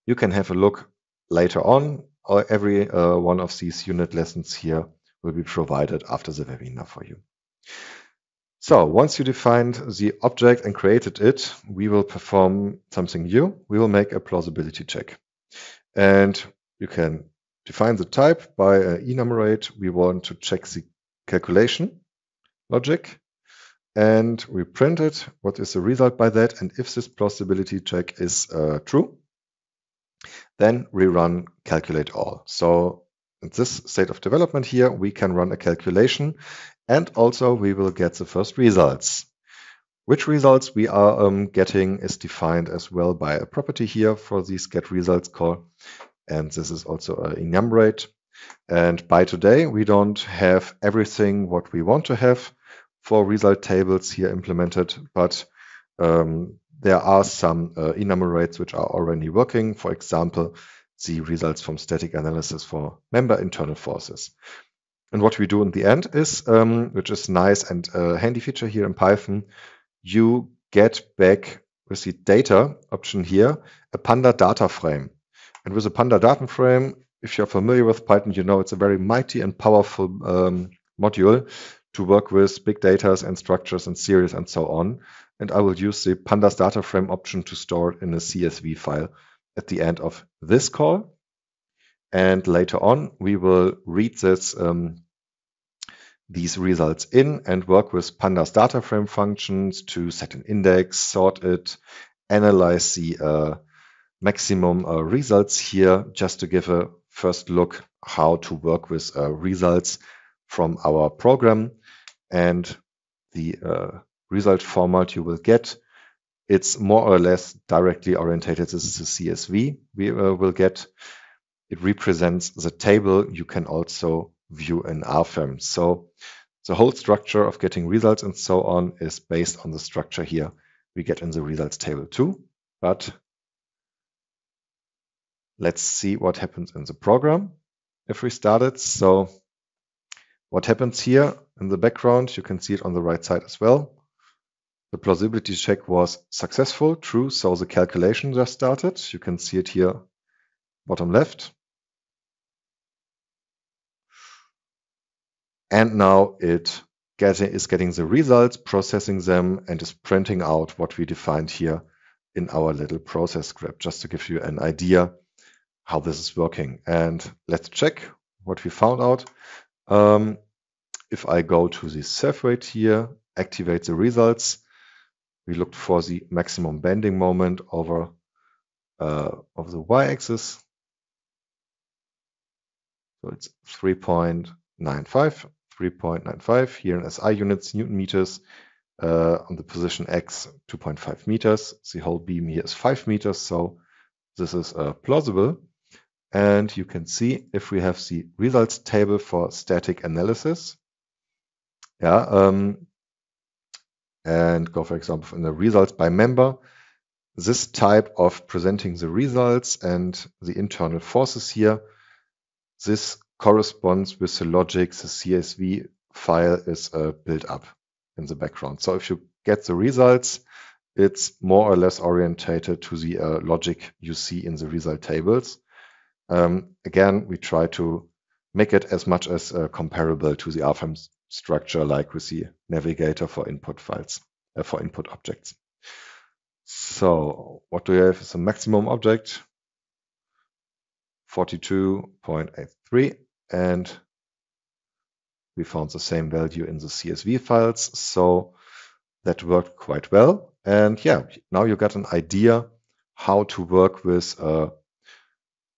you can have a look later on, or every one of these unit lessons here will be provided after the webinar for you. So once you defined the object and created it, we will perform something new. We will make a plausibility check. And you can define the type by enumerate. We want to check the calculation logic. And we print it. What is the result by that? And if this plausibility check is true, then we run calculate all. So in this state of development here, we can run a calculation. And also we will get the first results. Which results we are getting is defined as well by a property here for this get results call. And this is also an enumerate. And by today, we don't have everything what we want to have for result tables here implemented, but there are some enumerates which are already working. For example, the results from static analysis for member internal forces. And what we do in the end is, which is nice and handy feature here in Python, you get back with the data option here, a Panda data frame. And with a Panda data frame, if you're familiar with Python, you know it's a very mighty and powerful module to work with big data and structures and series and so on. And I will use the Pandas data frame option to store it in a CSV file at the end of this call. And later on, we will read these results in and work with pandas data frame functions to set an index, sort it, analyze the maximum results here, just to give a first look how to work with results from our program. And the result format you will get, it's more or less directly orientated. This is the CSV we will get. It represents the table you can also view in RFEM. So the whole structure of getting results and so on is based on the structure here we get in the results table too. But let's see what happens in the program if we start it. So what happens here in the background, you can see it on the right side as well. The plausibility check was successful, true, so the calculation just started. You can see it here, bottom left. And now it is getting the results, processing them, and is printing out what we defined here in our little process script, just to give you an idea how this is working. And let's check what we found out. If I go to the serve rate here, activate the results, we looked for the maximum bending moment over of the y-axis. So it's 3.95 here in SI units, Newton meters. On the position X, 2.5 meters. The whole beam here is 5 meters. So this is plausible. And you can see if we have the results table for static analysis. And go, for example, in the results by member, this type of presenting the results and the internal forces here, this corresponds with the logic the CSV file is built up in the background. So if you get the results, it's more or less orientated to the logic you see in the result tables. Again, we try to make it as much as comparable to the RFEM structure, like with the navigator for input files, for input objects. So what do we have as a maximum object? 42.83, and we found the same value in the CSV files. So that worked quite well. And yeah, now you got an idea how to work with a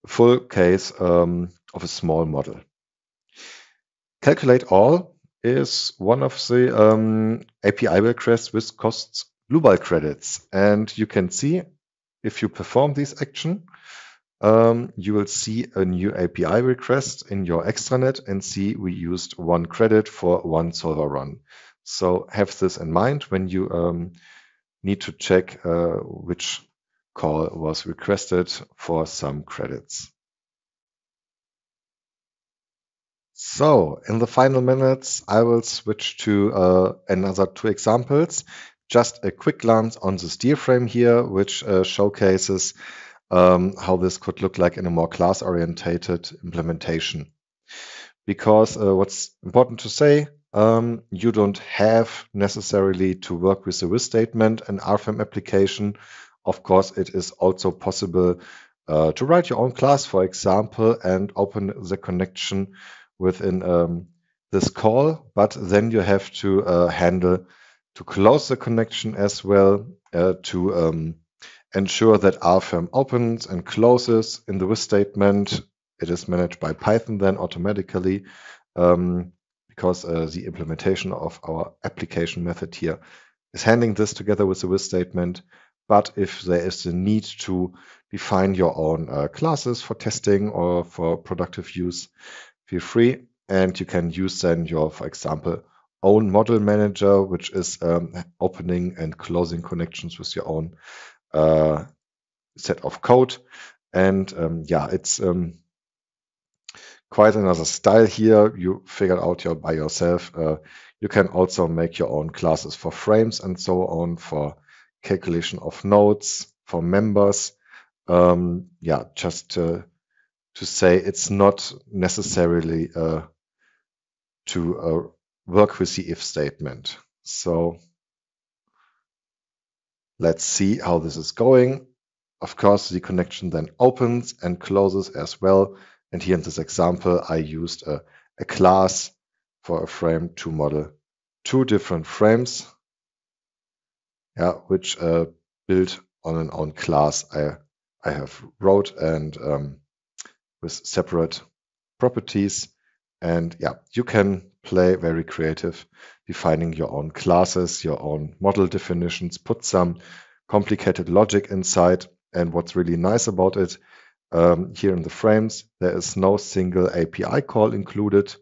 full case of a small model. Calculate all is one of the API requests which costs Dlubal credits. And you can see if you perform this action, you will see a new API request in your extranet and see we used 1 credit for 1 solver run. So have this in mind when you need to check which call was requested for some credits. So in the final minutes, I will switch to another 2 examples. Just a quick glance on the steer frame here, which showcases how this could look like in a more class-orientated implementation. Because what's important to say, you don't have necessarily to work with the with statement and RFEM application. Of course, it is also possible to write your own class, for example, and open the connection within this call, but then you have to handle to close the connection as well, to ensure that RFEM opens and closes in the with statement. It is managed by Python then automatically, because the implementation of our application method here is handling this together with the with statement. But if there is a need to define your own classes for testing or for productive use, feel free, and you can use then your, for example, own model manager, which is opening and closing connections with your own set of code. And yeah, it's quite another style here. You figured out by yourself. You can also make your own classes for frames and so on, for calculation of nodes, for members. Yeah, just to say it's not necessarily to work with the if statement. So let's see how this is going. Of course, the connection then opens and closes as well. And here in this example, I used a class for a frame to model 2 different frames, which build on an own class I have wrote and with separate properties. And you can play very creative, defining your own classes, your own model definitions, put some complicated logic inside. And what's really nice about it, here in the frames, there is no single API call included.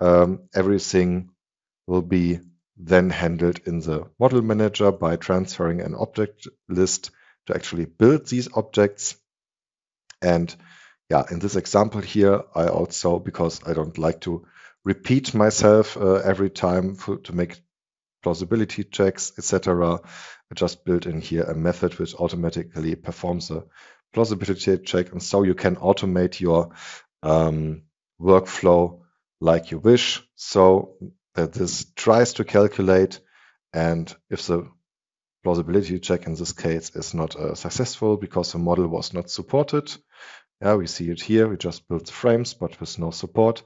Everything will be then handled in the model manager by transferring an object list to actually build these objects. And in this example here, I also, because I don't like to repeat myself every time to make plausibility checks, etc., I just built in here a method which automatically performs a plausibility check. And so you can automate your workflow like you wish, so that this tries to calculate, and if the plausibility check in this case is not successful because the model was not supported, we see it here, we just built the frames but with no support,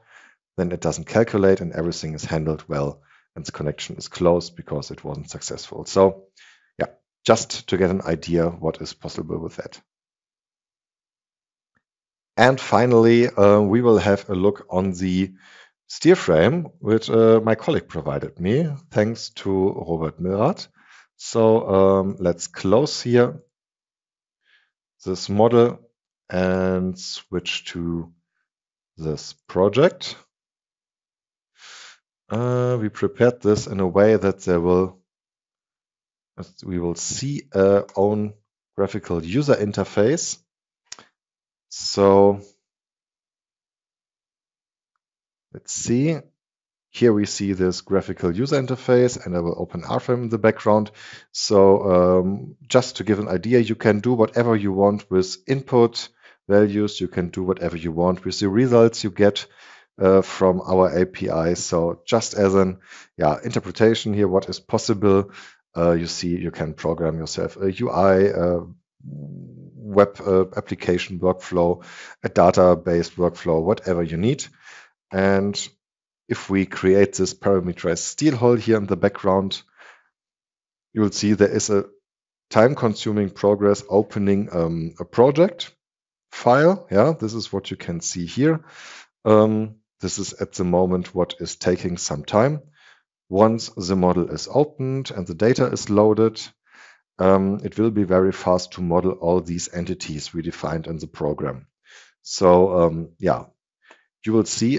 then it doesn't calculate and everything is handled well and the connection is closed because it wasn't successful. So just to get an idea what is possible with that. And finally, we will have a look on the steer frame, which my colleague provided me, thanks to Robert Milrat. So let's close here this model and switch to this project. We prepared this in a way that we will see our own graphical user interface. So let's see. Here we see this graphical user interface, and I will open RFEM in the background. So just to give an idea, you can do whatever you want with input values. You can do whatever you want with the results you get from our API. So just as an interpretation here, what is possible, you see you can program yourself a UI, web application workflow, a database workflow, whatever you need. And if we create this parameterized steel hole here in the background, you will see there is a time-consuming progress opening a project file. This is what you can see here. This is at the moment what is taking some time. Once the model is opened and the data is loaded, it will be very fast to model all these entities we defined in the program. So you will see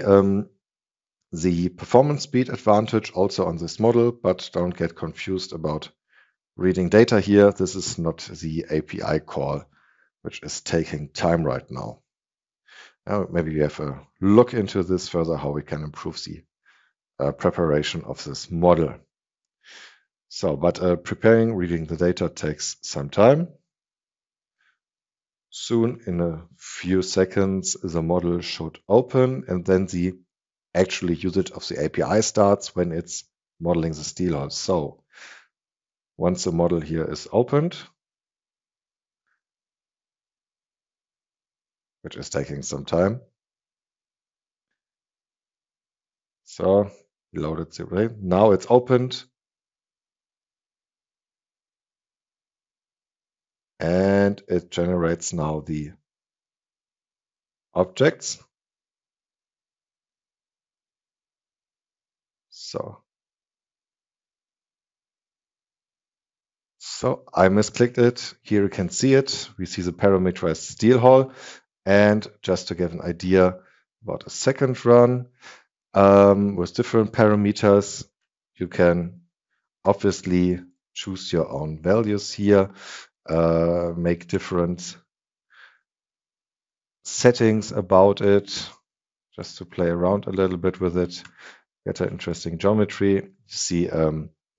the performance speed advantage also on this model, but don't get confused about reading data here. This is not the API call, which is taking time right now. Maybe we have a look into this further, how we can improve the preparation of this model. So, but preparing, reading the data takes some time. Soon, in a few seconds, the model should open, and then the actually usage of the API starts when it's modeling the steel hole. So once the model here is opened, which is taking some time. So we loaded the array. Now it's opened. And it generates now the objects. So I misclicked it. Here you can see it. We see the parameterized steel hole. And just to get an idea about a second run with different parameters, you can obviously choose your own values here, make different settings about it, just to play around a little bit with it, get an interesting geometry. You see,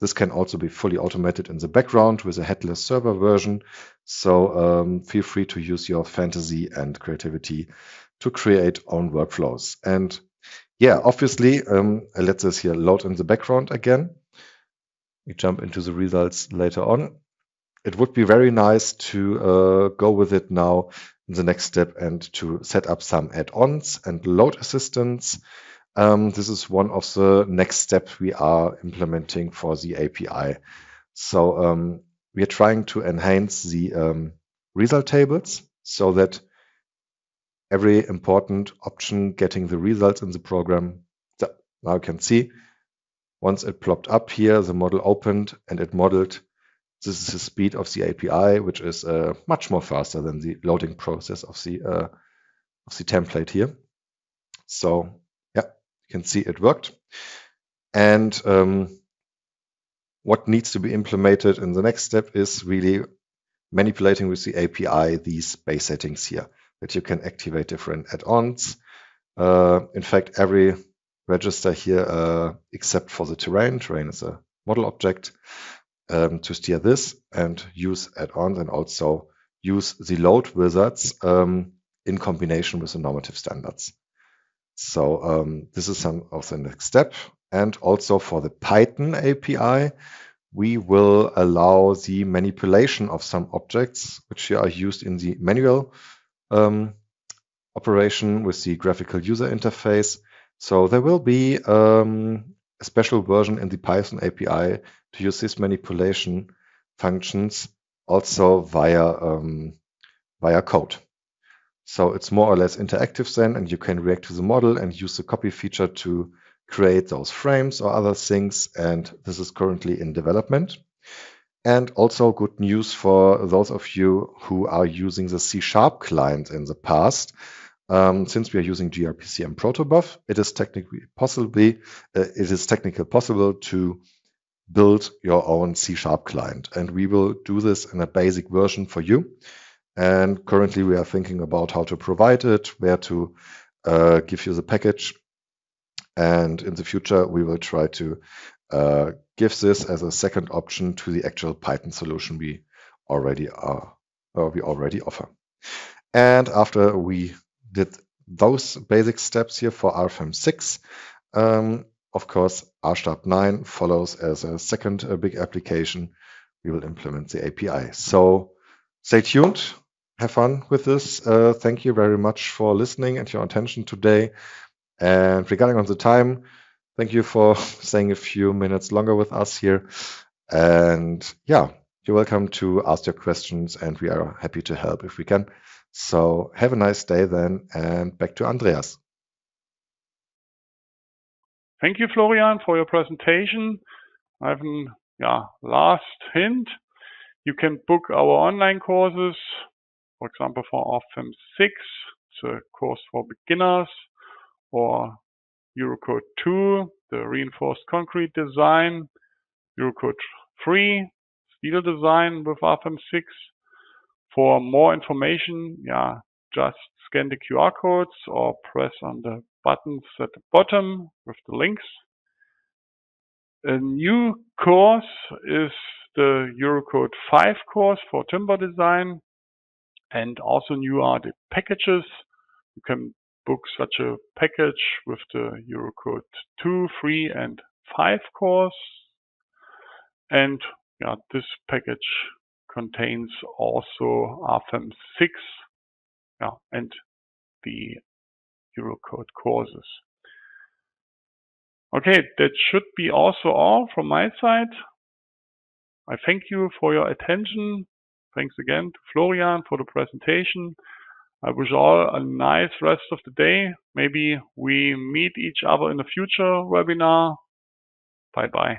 this can also be fully automated in the background with a headless server version. So feel free to use your fantasy and creativity to create own workflows. And obviously, I let this here load in the background again. We jump into the results later on. It would be very nice to go with it now the next step and to set up some add-ons and load assistance. This is one of the next steps we are implementing for the API. So we are trying to enhance the result tables so that every important option getting the results in the program. So now you can see once it plopped up here, the model opened and it modeled. This is the speed of the API, which is much more faster than the loading process of the template here. So yeah, you can see it worked. And what needs to be implemented in the next step is really manipulating with the API these base settings here, that you can activate different add-ons. In fact, every register here, except for the terrain. Terrain is a model object. To steer this and use add-ons and also use the load wizards in combination with the normative standards. So this is some of the next step. And also for the Python API, we will allow the manipulation of some objects which are used in the manual operation with the graphical user interface. So there will be a special version in the Python API to use this manipulation functions also via code. So it's more or less interactive then, and you can react to the model and use the copy feature to create those frames or other things. And this is currently in development. And also good news for those of you who are using the C# client in the past. Since we are using gRPC and protobuf, it is technically possible to build your own C# client. And we will do this in a basic version for you. And currently we are thinking about how to provide it, where to give you the package. And in the future, we will try to give this as a second option to the actual Python solution we already offer. And after we did those basic steps here for RFEM 6, of course, R# 9 follows as a second big application. We will implement the API. So stay tuned. Have fun with this. Thank you very much for listening and your attention today. And regarding on the time, thank you for staying a few minutes longer with us here. And yeah, you're welcome to ask your questions, and we are happy to help if we can. So have a nice day then, and back to Andreas. Thank you, Florian, for your presentation. I have a last hint. You can book our online courses, for example, for RFEM 6, it's a course for beginners, or Eurocode 2, the reinforced concrete design, Eurocode 3, steel design with RFEM 6. For more information, just scan the QR codes or press on the buttons at the bottom with the links. A new course is the Eurocode 5 course for timber design, and also new are the packages. You can book such a package with the Eurocode 2, 3, and 5 course. And this package contains also RFEM 6 and the Eurocode courses. Okay, that should be also all from my side. I thank you for your attention. Thanks again to Florian for the presentation. I wish all a nice rest of the day. Maybe we meet each other in a future webinar. Bye-bye.